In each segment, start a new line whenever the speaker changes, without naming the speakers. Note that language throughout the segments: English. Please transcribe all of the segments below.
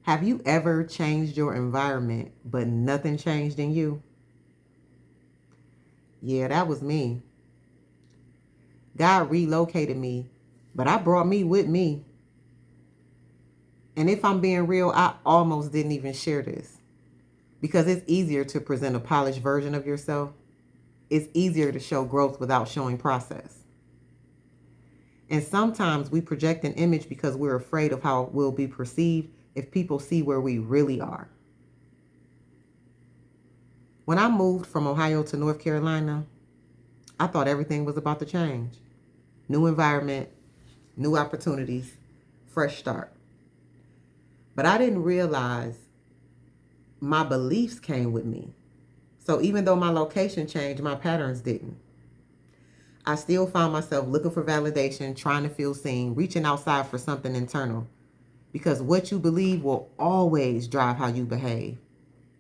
Have you ever changed your environment, but nothing changed in you? Yeah, that was me. God relocated me, but I brought me with me. And if I'm being real, I almost didn't even share this because it's easier to present a polished version of yourself. It's easier to show growth without showing process. And sometimes we project an image because we're afraid of how it will be perceived if people see where we really are. When I moved from Ohio to North Carolina, I thought everything was about to change. New environment, new opportunities, fresh start. But I didn't realize my beliefs came with me. So even though my location changed, my patterns didn't. I still found myself looking for validation, trying to feel seen, reaching outside for something internal. Because what you believe will always drive how you behave.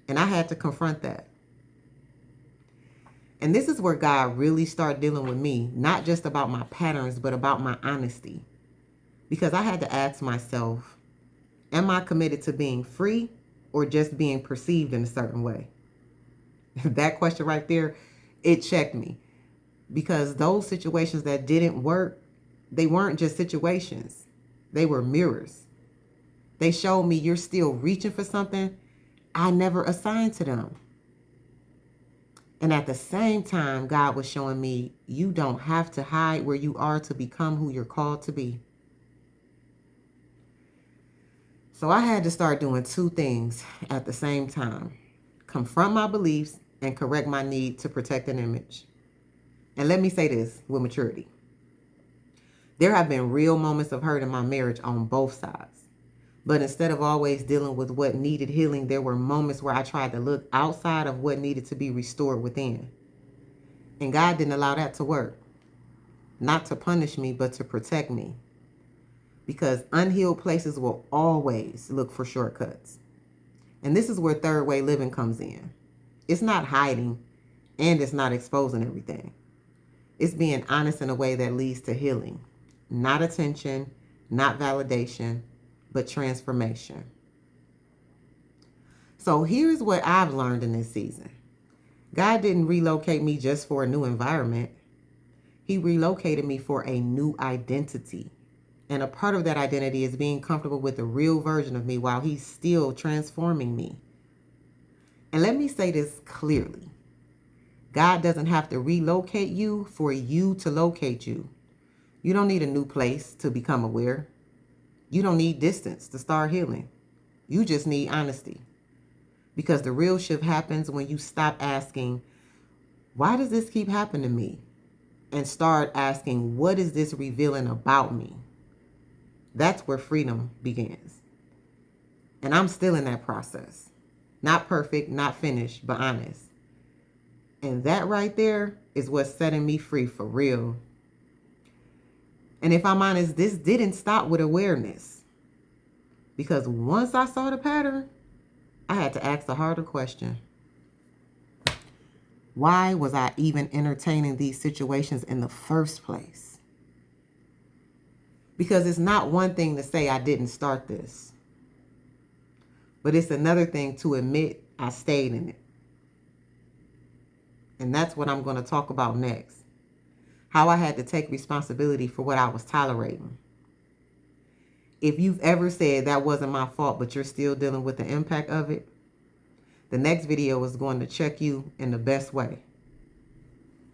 And I had to confront that. And this is where God really started dealing with me, not just about my patterns, but about my honesty. Because I had to ask myself, am I committed to being free or just being perceived in a certain way? That question right there, it checked me. Because those situations that didn't work, they weren't just situations. They were mirrors. They showed me you're still reaching for something I never assigned to them. And at the same time, God was showing me you don't have to hide where you are to become who you're called to be. So I had to start doing two things at the same time. Confront my beliefs and correct my need to protect an image. And let me say this with maturity. There have been real moments of hurt in my marriage on both sides. But instead of always dealing with what needed healing, there were moments where I tried to look outside of what needed to be restored within. And God didn't allow that to work. Not to punish me, but to protect me. Because unhealed places will always look for shortcuts. And this is where third way living comes in. It's not hiding and it's not exposing everything. It's being honest in a way that leads to healing. Not attention, not validation, but transformation. So here's what I've learned in this season. God didn't relocate me just for a new environment. He relocated me for a new identity. And a part of that identity is being comfortable with the real version of me while he's still transforming me. And let me say this clearly. God doesn't have to relocate you for you to locate you. You don't need a new place to become aware. You don't need distance to start healing. You just need honesty. Because the real shift happens when you stop asking, why does this keep happening to me? And start asking, what is this revealing about me? That's where freedom begins. And I'm still in that process. Not perfect, not finished, but honest. And that right there is what's setting me free for real. And if I'm honest, this didn't stop with awareness. Because once I saw the pattern, I had to ask the harder question. Why was I even entertaining these situations in the first place? Because it's not one thing to say I didn't start this. But it's another thing to admit I stayed in it. And that's what I'm going to talk about next. How I had to take responsibility for what I was tolerating. If you've ever said that wasn't my fault, but you're still dealing with the impact of it, the next video is going to check you in the best way.